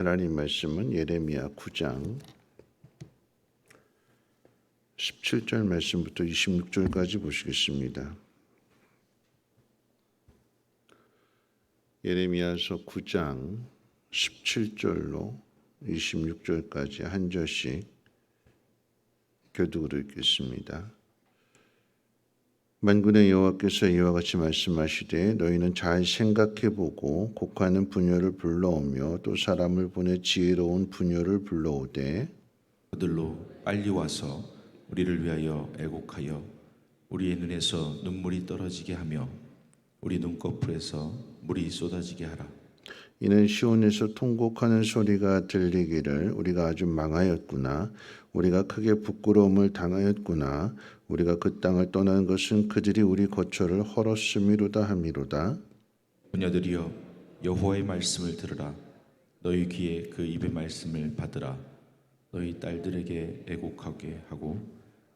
하나님 말씀은 예레미야 9장 17절 말씀부터 26절까지 보시겠습니다. 예레미야서 9장 17절로 26절까지 한 절씩 교독으로 읽겠습니다. 만군의 여호와께서 이와 같이 말씀하시되 너희는 잘 생각해보고 곡하는 부녀를 불러오며 또 사람을 보내 지혜로운 부녀를 불러오되 그들로 빨리 와서 우리를 위하여 애곡하여 우리의 눈에서 눈물이 떨어지게 하며 우리 눈꺼풀에서 물이 쏟아지게 하라. 이는 시온에서 통곡하는 소리가 들리기를 우리가 아주 망하였구나. 우리가 크게 부끄러움을 당하였구나. 우리가 그 땅을 떠난 것은 그들이 우리 거처를 헐었음이로다 함이로다. 부녀들이여 여호와의 말씀을 들으라. 너희 귀에 그 입의 말씀을 받으라. 너희 딸들에게 애곡하게 하고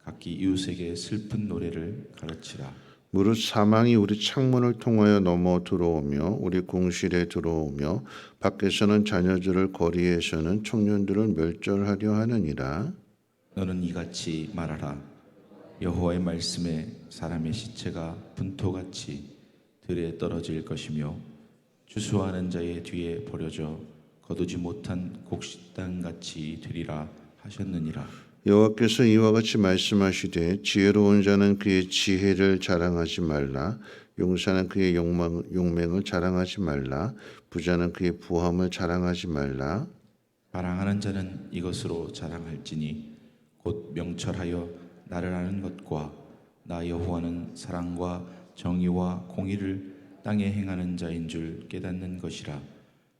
각기 이웃에게 슬픈 노래를 가르치라. 무릇 사망이 우리 창문을 통하여 넘어 들어오며 우리 공실에 들어오며 밖에서는 자녀들을 거리에서는 청년들을 멸절하려 하느니라. 너는 이같이 말하라. 여호와의 말씀에 사람의 시체가 분토같이 들에 떨어질 것이며 추수하는 자의 뒤에 버려져 거두지 못한 곡식단같이 되리라 하셨느니라. 여호와께서 이와 같이 말씀하시되 지혜로운 자는 그의 지혜를 자랑하지 말라. 용사는 그의 용맹을 자랑하지 말라. 부자는 그의 부함을 자랑하지 말라. 자랑하는 자는 이것으로 자랑할지니 곧 명철하여 나를 아는 것과 나 여호와는 사랑과 정의와 공의를 땅에 행하는 자인 줄 깨닫는 것이라.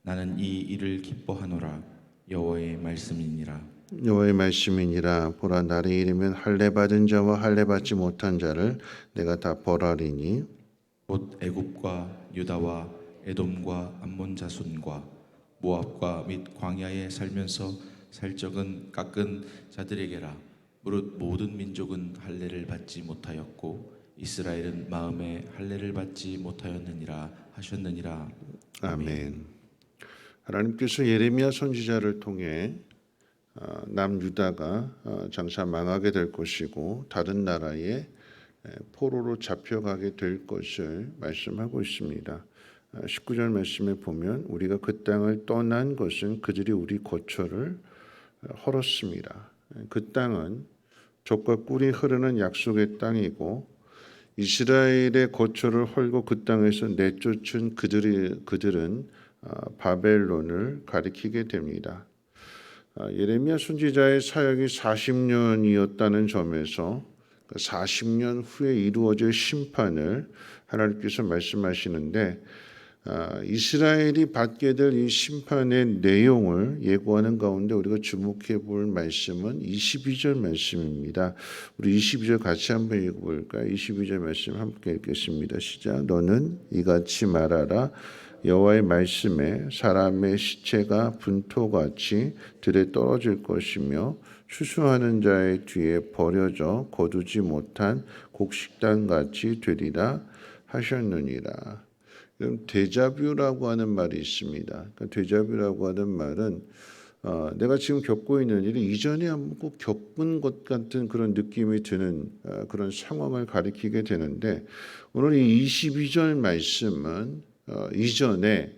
나는 이 일을 기뻐하노라. 여호와의 말씀이니라. 여호와의 말씀이니라. 보라 날이 이르면 할례 받은 자와 할례 받지 못한 자를 내가 다 벌하리니 곧 애굽과 유다와 에돔과 암몬 자손과 모압과 및 광야에 살면서 살적은 깎은 자들에게라. 무릇 모든 민족은 할례를 받지 못하였고 이스라엘은 마음에 할례를 받지 못하였느니라 하셨느니라. 아멘. 하나님께서 예레미야 선지자를 통해 남유다가 장차 망하게 될 것이고 다른 나라에 포로로 잡혀가게 될 것을 말씀하고 있습니다. 19절 말씀에 보면 우리가 그 땅을 떠난 것은 그들이 우리 거처를 헐었습니다. 그 땅은 젖과 꿀이 흐르는 약속의 땅이고 이스라엘의 거처를 헐고 그 땅에서 내쫓은 그들은 바벨론을 가리키게 됩니다. 예레미야 선지자의 사역이 40년이었다는 점에서 40년 후에 이루어질 심판을 하나님께서 말씀하시는데 이스라엘이 받게 될 이 심판의 내용을 예고하는 가운데 우리가 주목해 볼 말씀은 22절 말씀입니다. 우리 22절 같이 한번 읽어볼까요? 22절 말씀 함께 읽겠습니다. 시작. 너는 이같이 말하라. 여호와의 말씀에 사람의 시체가 분토같이 들에 떨어질 것이며 추수하는 자의 뒤에 버려져 거두지 못한 곡식단같이 되리라 하셨느니라. 데자뷰라고 하는 말이 있습니다. 그러니까 데자뷰라고 하는 말은 내가 지금 겪고 있는 일이 이전에 한번 꼭 겪은 것 같은 그런 느낌이 드는 그런 상황을 가리키게 되는데 오늘 이 22절 말씀은 이전에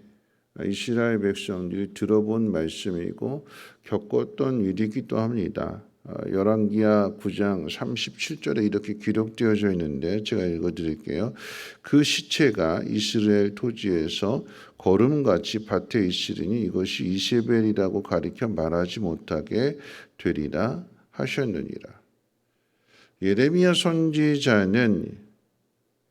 이스라엘 백성들이 들어본 말씀이고 겪었던 일이기도 합니다. 열왕기하 9장 37절에 이렇게 기록되어져 있는데 제가 읽어드릴게요. 그 시체가 이스라엘 토지에서 거름같이 밭에 있으리니 이것이 이세벨이라고 가리켜 말하지 못하게 되리라 하셨느니라. 예레미야 선지자는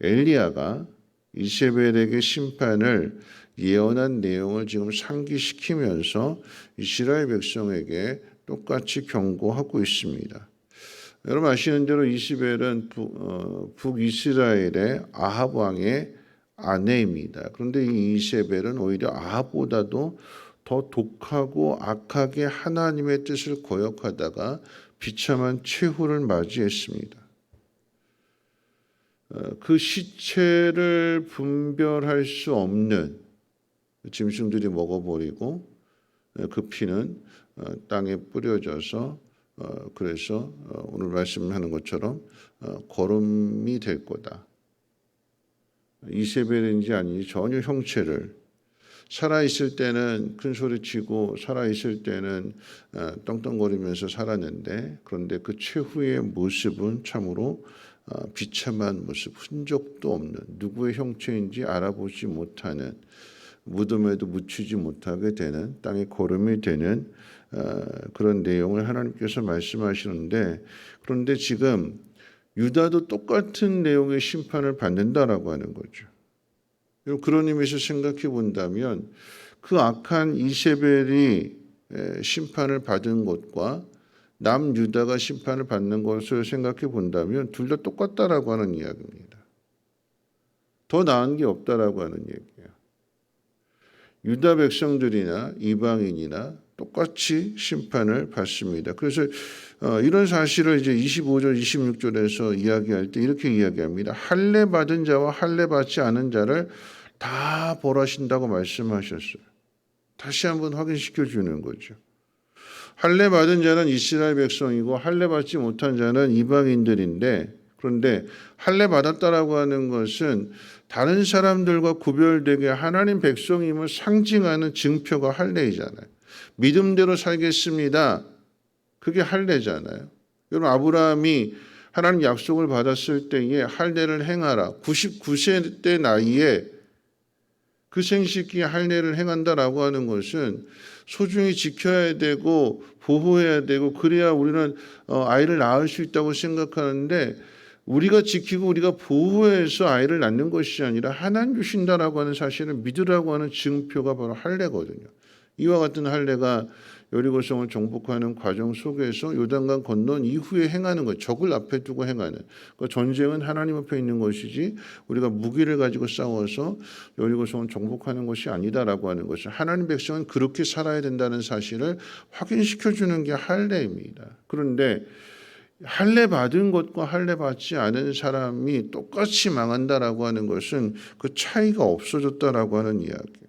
엘리야가 이세벨에게 심판을 예언한 내용을 지금 상기시키면서 이스라엘 백성에게 똑같이 경고하고 있습니다. 여러분 아시는 대로 이세벨은 북이스라엘의 아합 왕의 아내입니다. 그런데 이 이세벨은 오히려 아합보다도 더 독하고 악하게 하나님의 뜻을 거역하다가 비참한 최후를 맞이했습니다. 그 시체를 분별할 수 없는 짐승들이 먹어버리고 그 피는 땅에 뿌려져서 그래서 오늘 말씀하는 것처럼 거름이 될 거다. 이세벨인지 아닌지 전혀 형체를 살아있을 때는 큰 소리치고 살아있을 때는 떵떵거리면서 살았는데 그런데 그 최후의 모습은 참으로 비참한 모습, 흔적도 없는 누구의 형체인지 알아보지 못하는 무덤에도 묻히지 못하게 되는 땅에 거름이 되는 그런 내용을 하나님께서 말씀하시는데 그런데 지금 유다도 똑같은 내용의 심판을 받는다라고 하는 거죠. 그런 의미에서 생각해 본다면 그 악한 이세벨이 심판을 받은 것과 남유다가 심판을 받는 것을 생각해 본다면 둘 다 똑같다라고 하는 이야기입니다. 더 나은 게 없다라고 하는 얘기예요. 유다 백성들이나 이방인이나 똑같이 심판을 받습니다. 그래서 이런 사실을 이제 25절, 26절에서 이야기할 때 이렇게 이야기합니다. 할례 받은 자와 할례 받지 않은 자를 다 벌하신다고 말씀하셨어요. 다시 한번 확인시켜 주는 거죠. 할례 받은 자는 이스라엘 백성이고 할례 받지 못한 자는 이방인들인데 그런데 할례 받았다라고 하는 것은 다른 사람들과 구별되게 하나님 백성임을 상징하는 증표가 할례이잖아요. 믿음대로 살겠습니다. 그게 할례잖아요. 여러분 아브라함이 하나님 약속을 받았을 때에 할례를 행하라. 99세 때 나이에 그 생식기에 할례를 행한다라고 하는 것은 소중히 지켜야 되고 보호해야 되고 그래야 우리는 아이를 낳을 수 있다고 생각하는데 우리가 지키고 우리가 보호해서 아이를 낳는 것이 아니라 하나님 주신다라고 하는 사실을 믿으라고 하는 증표가 바로 할례거든요. 이와 같은 할례가 여리고성을 정복하는 과정 속에서 요단강 건넌 이후에 행하는 것, 적을 앞에 두고 행하는 그 전쟁은 하나님 앞에 있는 것이지 우리가 무기를 가지고 싸워서 여리고성을 정복하는 것이 아니다라고 하는 것을 하나님 백성은 그렇게 살아야 된다는 사실을 확인시켜 주는 게 할례입니다. 그런데 할례 받은 것과 할례 받지 않은 사람이 똑같이 망한다라고 하는 것은 그 차이가 없어졌다라고 하는 이야기예요.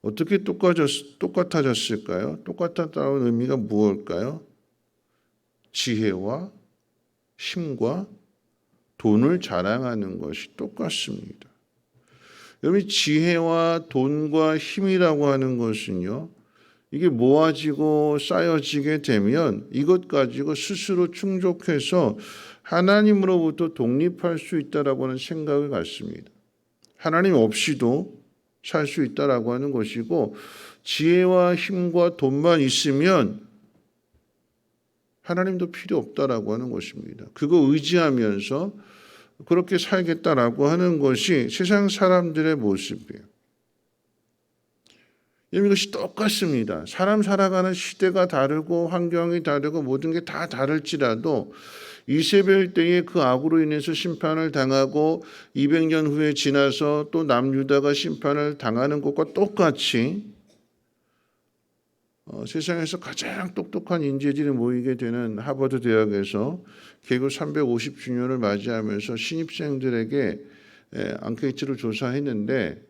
어떻게 똑같아졌을까요? 똑같았다는 의미가 무엇일까요? 지혜와 힘과 돈을 자랑하는 것이 똑같습니다. 여러분 지혜와 돈과 힘이라고 하는 것은요. 이게 모아지고 쌓여지게 되면 이것 가지고 스스로 충족해서 하나님으로부터 독립할 수 있다라고 하는 생각을 갖습니다. 하나님 없이도 살 수 있다라고 하는 것이고 지혜와 힘과 돈만 있으면 하나님도 필요 없다라고 하는 것입니다. 그거 의지하면서 그렇게 살겠다라고 하는 것이 세상 사람들의 모습이에요. 이것이 똑같습니다. 사람 살아가는 시대가 다르고 환경이 다르고 모든 게 다 다를지라도 이세벨 때의 그 악으로 인해서 심판을 당하고 200년 후에 지나서 또 남유다가 심판을 당하는 것과 똑같이 세상에서 가장 똑똑한 인재들이 모이게 되는 하버드 대학에서 개교 350주년을 맞이하면서 신입생들에게 앙케이트를 조사했는데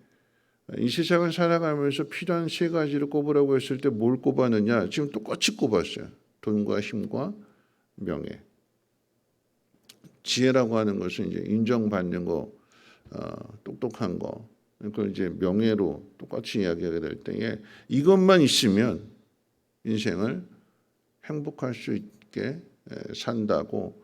이 세상을 살아가면서 필요한 세 가지를 꼽으라고 했을 때 뭘 꼽았느냐? 지금 똑같이 꼽았어요. 돈과 힘과 명예. 지혜라고 하는 것은 이제 인정받는 거, 똑똑한 거. 그걸 이제 명예로 똑같이 이야기하게 될 때에 이것만 있으면 인생을 행복할 수 있게 산다고.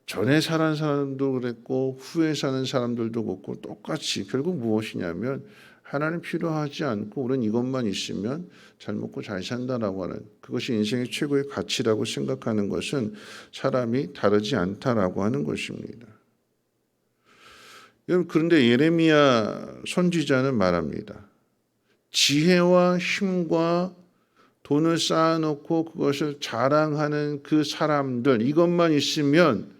전에 사는 사람도 그랬고 후에 사는 사람들도 그렇고 똑같이 결국 무엇이냐면 하나님 필요하지 않고 우리는 이것만 있으면 잘 먹고 잘 산다라고 하는 그것이 인생의 최고의 가치라고 생각하는 것은 사람이 다르지 않다라고 하는 것입니다. 그런데 예레미야 선지자는 말합니다. 지혜와 힘과 돈을 쌓아놓고 그것을 자랑하는 그 사람들 이것만 있으면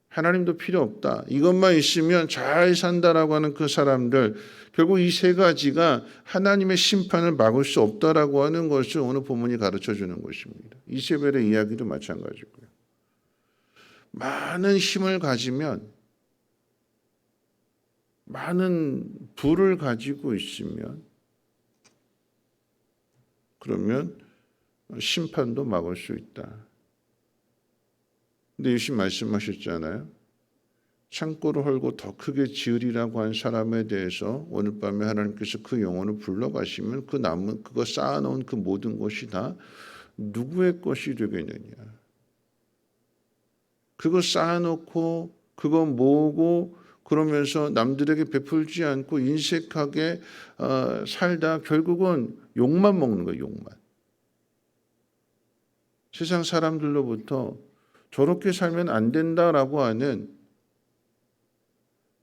하나님도 필요 없다. 이것만 있으면 잘 산다라고 하는 그 사람들 결국 이 세 가지가 하나님의 심판을 막을 수 없다라고 하는 것을 오늘 본문이 가르쳐주는 것입니다. 이세벨의 이야기도 마찬가지고요. 많은 힘을 가지면 많은 부를 가지고 있으면 그러면 심판도 막을 수 있다. 근데 예수님 말씀하셨잖아요. 창고를 헐고 더 크게 지으리라고 한 사람에 대해서 오늘 밤에 하나님께서 그 영혼을 불러가시면 그 남은 그거 쌓아놓은 그 모든 것이 다 누구의 것이 되겠느냐. 그거 쌓아놓고 그거 모으고 그러면서 남들에게 베풀지 않고 인색하게 살다 결국은 욕만 먹는 거예요. 욕만. 세상 사람들로부터 저렇게 살면 안 된다라고 하는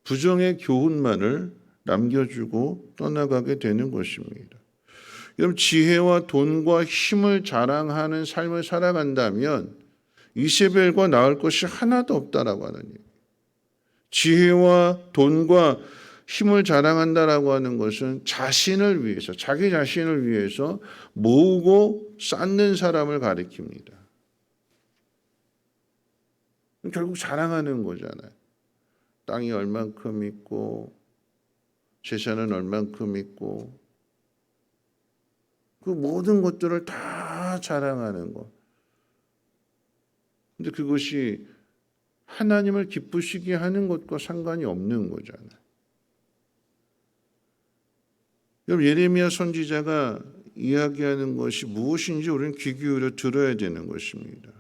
부정의 교훈만을 남겨주고 떠나가게 되는 것입니다. 여러분, 지혜와 돈과 힘을 자랑하는 삶을 살아간다면 이세벨과 나을 것이 하나도 없다라고 하는 얘기예요. 지혜와 돈과 힘을 자랑한다라고 하는 것은 자신을 위해서, 자기 자신을 위해서 모으고 쌓는 사람을 가리킵니다. 결국 자랑하는 거잖아요. 땅이 얼만큼 있고 재산은 얼만큼 있고 그 모든 것들을 다 자랑하는 것. 근데 그것이 하나님을 기쁘시게 하는 것과 상관이 없는 거잖아요. 여러분, 예레미야 선지자가 이야기하는 것이 무엇인지 우리는 귀 기울여 들어야 되는 것입니다.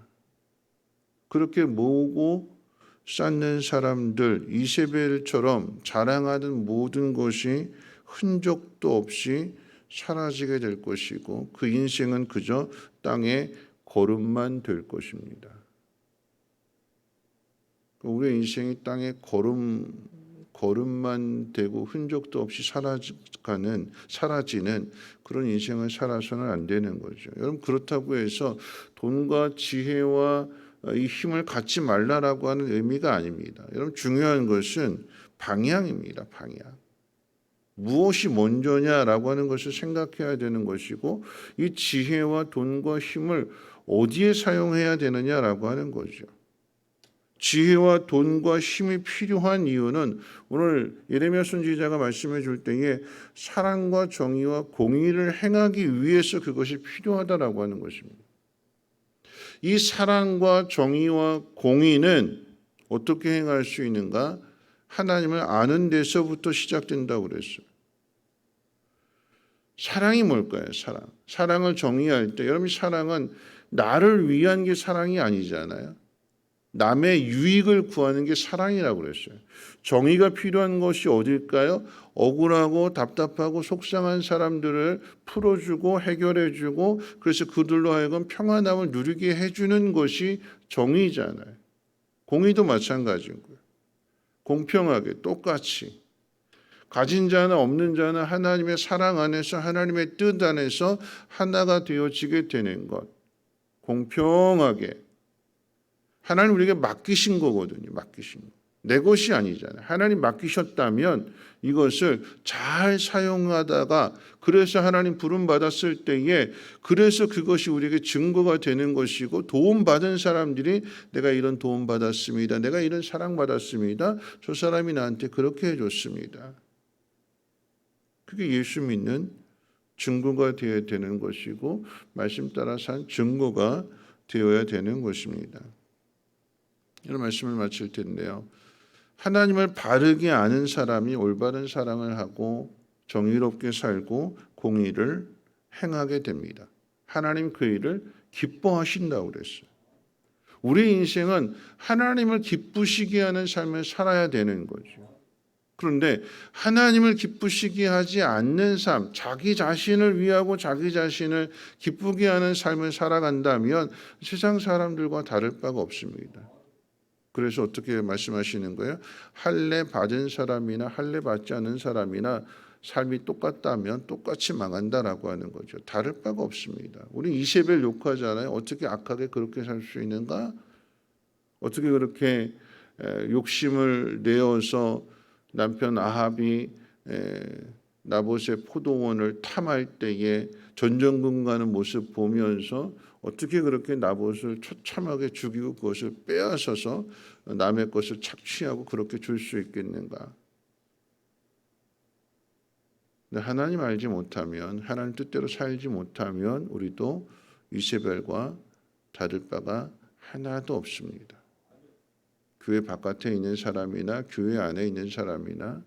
그렇게 모으고 쌓는 사람들, 이세벨처럼 자랑하는 모든 것이 흔적도 없이 사라지게 될 것이고 그 인생은 그저 땅의 거름만 될 것입니다. 우리의 인생이 땅의 거름만 되고 흔적도 없이 사라지는 그런 인생을 살아서는 안 되는 거죠. 여러분, 그렇다고 해서 돈과 지혜와 이 힘을 갖지 말라라고 하는 의미가 아닙니다. 여러분, 중요한 것은 방향입니다. 방향. 무엇이 먼저냐라고 하는 것을 생각해야 되는 것이고 이 지혜와 돈과 힘을 어디에 사용해야 되느냐라고 하는 거죠. 지혜와 돈과 힘이 필요한 이유는 오늘 예레미야 선지자가 말씀해 줄 때에 사랑과 정의와 공의를 행하기 위해서 그것이 필요하다라고 하는 것입니다. 이 사랑과 정의와 공의는 어떻게 행할 수 있는가? 하나님을 아는 데서부터 시작된다고 그랬어요. 사랑이 뭘까요? 사랑. 사랑을 정의할 때 여러분, 사랑은 나를 위한 게 사랑이 아니잖아요. 남의 유익을 구하는 게 사랑이라고 그랬어요. 정의가 필요한 것이 어딜까요? 억울하고 답답하고 속상한 사람들을 풀어주고 해결해주고 그래서 그들로 하여금 평안함을 누리게 해주는 것이 정의잖아요. 공의도 마찬가지인 거예요. 공평하게 똑같이 가진 자나 없는 자는 하나님의 사랑 안에서 하나님의 뜻 안에서 하나가 되어지게 되는 것. 공평하게 하나님 우리에게 맡기신 거거든요. 맡기신 거. 내 것이 아니잖아요. 하나님 맡기셨다면 이것을 잘 사용하다가 그래서 하나님 부름 받았을 때에 그래서 그것이 우리에게 증거가 되는 것이고 도움받은 사람들이 내가 이런 도움 받았습니다. 내가 이런 사랑 받았습니다. 저 사람이 나한테 그렇게 해줬습니다. 그게 예수 믿는 증거가 되어야 되는 것이고 말씀 따라 산 증거가 되어야 되는 것입니다. 이런 말씀을 마칠 텐데요. 하나님을 바르게 아는 사람이 올바른 사랑을 하고 정의롭게 살고 공의를 행하게 됩니다. 하나님 그 일을 기뻐하신다고 그랬어요. 우리 인생은 하나님을 기쁘시게 하는 삶을 살아야 되는 거죠. 그런데 하나님을 기쁘시게 하지 않는 삶, 자기 자신을 위하고 자기 자신을 기쁘게 하는 삶을 살아간다면 세상 사람들과 다를 바가 없습니다. 그래서 어떻게 말씀하시는 거예요? 할례 받은 사람이나 할례 받지 않은 사람이나 삶이 똑같다면 똑같이 망한다라고 하는 거죠. 다를 바가 없습니다. 우리 이세벨 욕하잖아요. 어떻게 악하게 그렇게 살 수 있는가? 어떻게 그렇게 욕심을 내어서 남편 아합이 나봇의 포도원을 탐할 때에 전전긍긍 가는 모습 보면서 어떻게 그렇게 나봇을 처참하게 죽이고 그것을 빼앗아서 남의 것을 착취하고 그렇게 줄 수 있겠는가? 근데 하나님 알지 못하면, 하나님 뜻대로 살지 못하면 우리도 이세벨과 다를 바가 하나도 없습니다. 교회 바깥에 있는 사람이나 교회 안에 있는 사람이나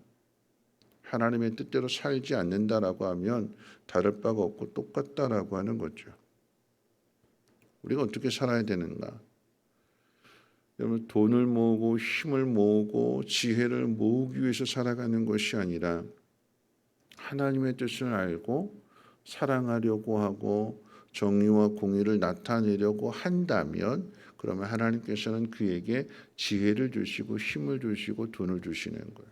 하나님의 뜻대로 살지 않는다라고 하면 다를 바가 없고 똑같다라고 하는 거죠. 우리가 어떻게 살아야 되는가? 여러분, 돈을 모으고 힘을 모으고 지혜를 모으기 위해서 살아가는 것이 아니라 하나님의 뜻을 알고 사랑하려고 하고 정의와 공의를 나타내려고 한다면, 그러면 하나님께서는 그에게 지혜를 주시고 힘을 주시고 돈을 주시는 거예요.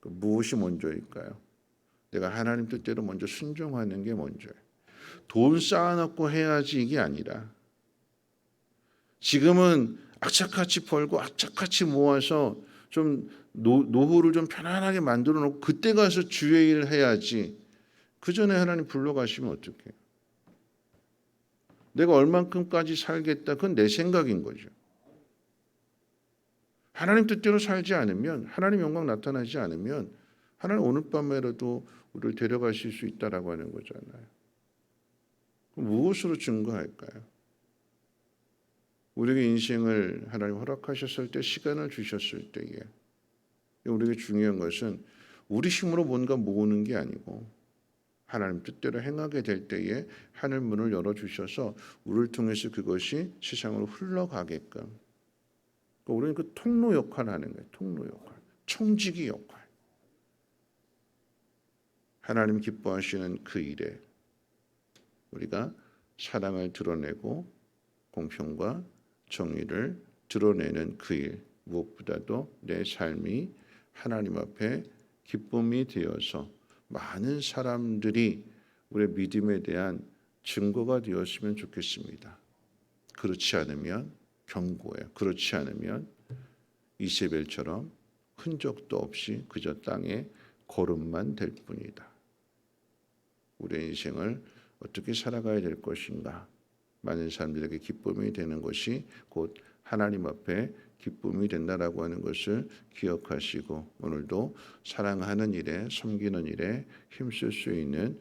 무엇이 먼저일까요? 내가 하나님 뜻대로 먼저 순종하는 게 먼저예요. 돈 쌓아놓고 해야지 이게 아니라, 지금은 악착같이 벌고 악착같이 모아서 좀 노후를 좀 편안하게 만들어 놓고 그때 가서 주의 일을 해야지, 그 전에 하나님 불러가시면 어떡해요? 내가 얼만큼까지 살겠다, 그건 내 생각인 거죠. 하나님 뜻대로 살지 않으면, 하나님 영광 나타나지 않으면 하나님 오늘 밤에라도 우리를 데려가실 수 있다라고 하는 거잖아요. 그럼 무엇으로 증거할까요? 우리에게 인생을 하나님 허락하셨을 때, 시간을 주셨을 때에 우리에게 중요한 것은 우리 힘으로 뭔가 모으는 게 아니고 하나님 뜻대로 행하게 될 때에 하늘 문을 열어주셔서 우리를 통해서 그것이 세상으로 흘러가게끔, 그러니까 우리는 그 통로 역할을 하는 거예요. 통로 역할, 청지기 역할. 하나님 기뻐하시는 그 일에 우리가 사랑을 드러내고 공평과 정의를 드러내는 그 일, 무엇보다도 내 삶이 하나님 앞에 기쁨이 되어서 많은 사람들이 우리의 믿음에 대한 증거가 되었으면 좋겠습니다. 그렇지 않으면 경고해요. 그렇지 않으면 이세벨처럼 흔적도 없이 그저 땅에 거름만 될 뿐이다. 우리의 인생을 어떻게 살아가야 될 것인가? 많은 사람들에게 기쁨이 되는 것이 곧 하나님 앞에 기쁨이 된다라고 하는 것을 기억하시고, 오늘도 사랑하는 일에, 섬기는 일에 힘쓸 수 있는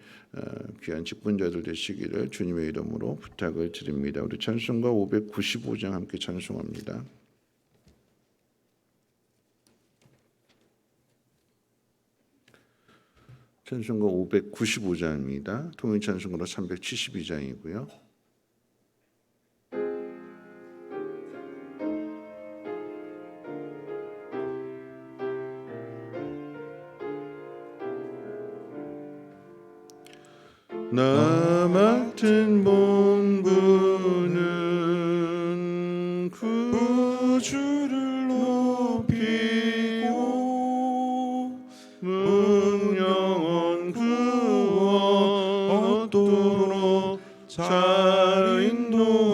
귀한 직분자들 되시기를 주님의 이름으로 부탁을 드립니다. 우리 찬송가 595장 함께 찬송합니다. 찬송가 595장입니다. 통일 찬송가로 372장이고요. 나 맡은 본분은 구주를 높이고 문영원 구원 얻도록 잘 인도함이라.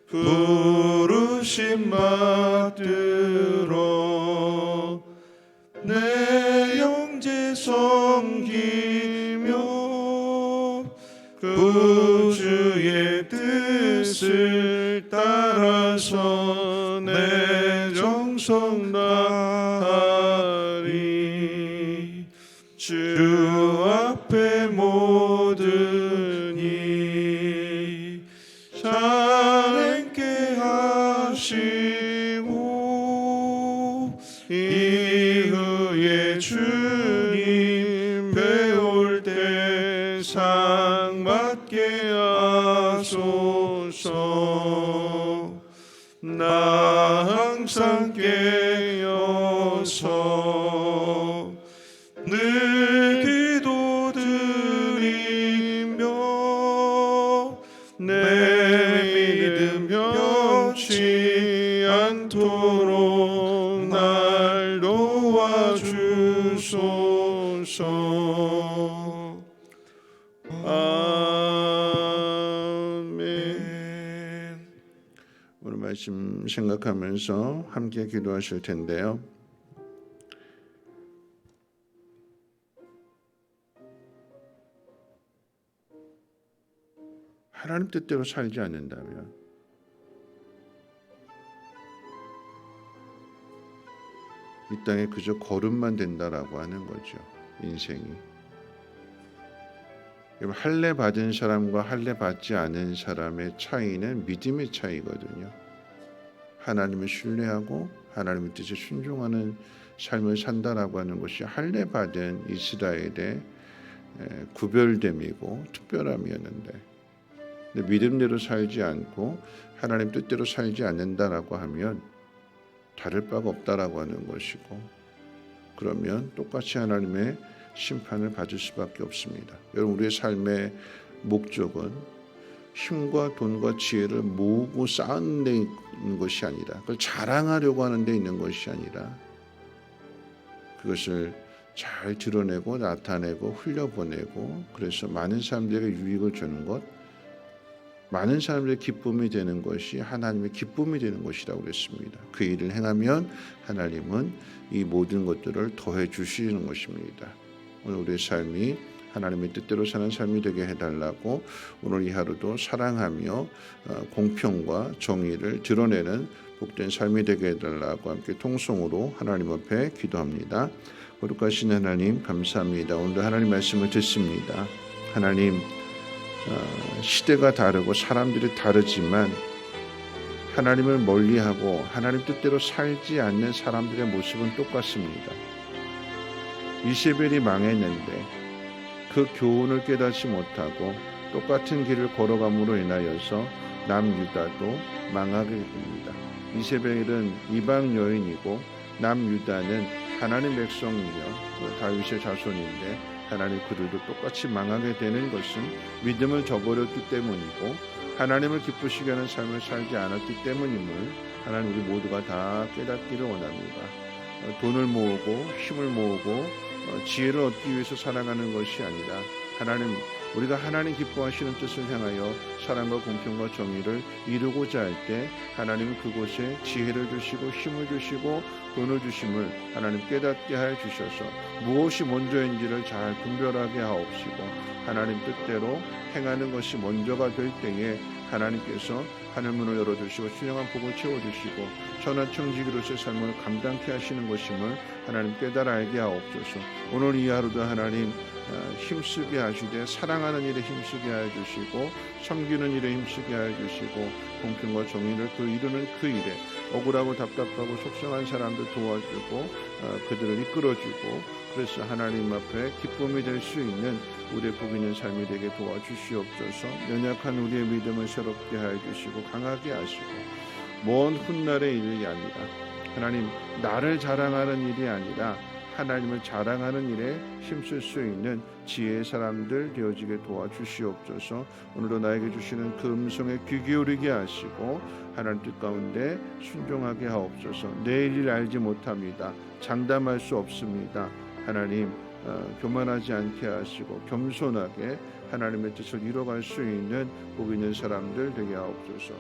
부르심 받들어 내 영제 섬기며 구주의 뜻을 따라서 내 정성 다하리. 주 앞에 모든 일 잘 행케 하시고 이후에 주님 배울 때 상 받게 하소서. 나 항상 깨어서 늘 기도드리며 내 믿음 변치 않도록 날 도와주소서. 아멘. 오늘 말씀 생각하면서 함께 기도하실 텐데요. 하나님 뜻대로 살지 않는다면, 이 땅에 그저 거름만 된다라고 하는 거죠. 인생이. 할례 받은 사람과 할례 받지 않은 사람의 차이는 믿음의 차이거든요. 하나님을 신뢰하고 하나님의 뜻에 순종하는 삶을 산다라고 하는 것이 할례 받은 이스라엘의 구별됨이고 특별함이었는데, 근데 믿음대로 살지 않고 하나님 뜻대로 살지 않는다라고 하면 다를 바가 없다라고 하는 것이고, 그러면 똑같이 하나님의 심판을 받을 수밖에 없습니다. 여러분, 우리의 삶의 목적은 힘과 돈과 지혜를 모으고 쌓는 데 있는 것이 아니라, 그걸 자랑하려고 하는 데 있는 것이 아니라, 그것을 잘 드러내고 나타내고 흘려보내고, 그래서 많은 사람들에게 유익을 주는 것, 많은 사람들의 기쁨이 되는 것이 하나님의 기쁨이 되는 것이라고 그랬습니다. 그 일을 행하면 하나님은 이 모든 것들을 더해 주시는 것입니다. 오늘 우리의 삶이 하나님의 뜻대로 사는 삶이 되게 해달라고, 오늘 이 하루도 사랑하며 공평과 정의를 드러내는 복된 삶이 되게 해달라고 함께 통성으로 하나님 앞에 기도합니다. 거룩하신 하나님, 감사합니다. 오늘도 하나님 말씀을 듣습니다. 하나님, 시대가 다르고 사람들이 다르지만 하나님을 멀리하고 하나님 뜻대로 살지 않는 사람들의 모습은 똑같습니다. 이세벨이 망했는데 그 교훈을 깨닫지 못하고 똑같은 길을 걸어감으로 인하여서 남유다도 망하게 됩니다. 이세벨은 이방 여인이고 남유다는 하나님 백성이며 다윗의 자손인데 하나님 그들도 똑같이 망하게 되는 것은 믿음을 저버렸기 때문이고 하나님을 기쁘시게 하는 삶을 살지 않았기 때문임을 하나님 우리 모두가 다 깨닫기를 원합니다. 돈을 모으고 힘을 모으고 지혜를 얻기 위해서 살아가는 것이 아니라 하나님, 우리가 하나님 기뻐하시는 뜻을 향하여 사랑과 공평과 정의를 이루고자 할 때 하나님은 그곳에 지혜를 주시고 힘을 주시고 돈을 주심을 하나님 깨닫게 하여 주셔서 무엇이 먼저인지를 잘 분별하게 하옵시고 하나님 뜻대로 행하는 것이 먼저가 될 때에 하나님께서 하늘문을 열어주시고 신령한 복을 채워주시고 천하청지기로서의 삶을 감당케 하시는 것임을 하나님 깨달아 알게 하옵소서. 오늘 이 하루도 하나님 힘쓰게 하시되 사랑하는 일에 힘쓰게 하여 주시고 섬기는 일에 힘쓰게 하여 주시고 공평과 정의를 이루는 그 일에 억울하고 답답하고 속상한 사람들 도와주고 그들을 이끌어주고 그래서 하나님 앞에 기쁨이 될 수 있는 우리의 복 있는 삶이 되게 도와주시옵소서. 연약한 우리의 믿음을 새롭게 하여 주시고 강하게 하시고 먼 훗날의 일이 아니라 하나님 나를 자랑하는 일이 아니라 하나님을 자랑하는 일에 힘쓸 수 있는 지혜의 사람들 되어지게 도와주시옵소서. 오늘도 나에게 주시는 그 음성에 귀 기울이게 하시고 하나님 뜻 가운데 순종하게 하옵소서. 내일 일 알지 못합니다. 장담할 수 없습니다. 하나님 교만하지 않게 하시고 겸손하게 하나님의 뜻을 이뤄갈 수 있는 복 있는 사람들 되게 하옵소서.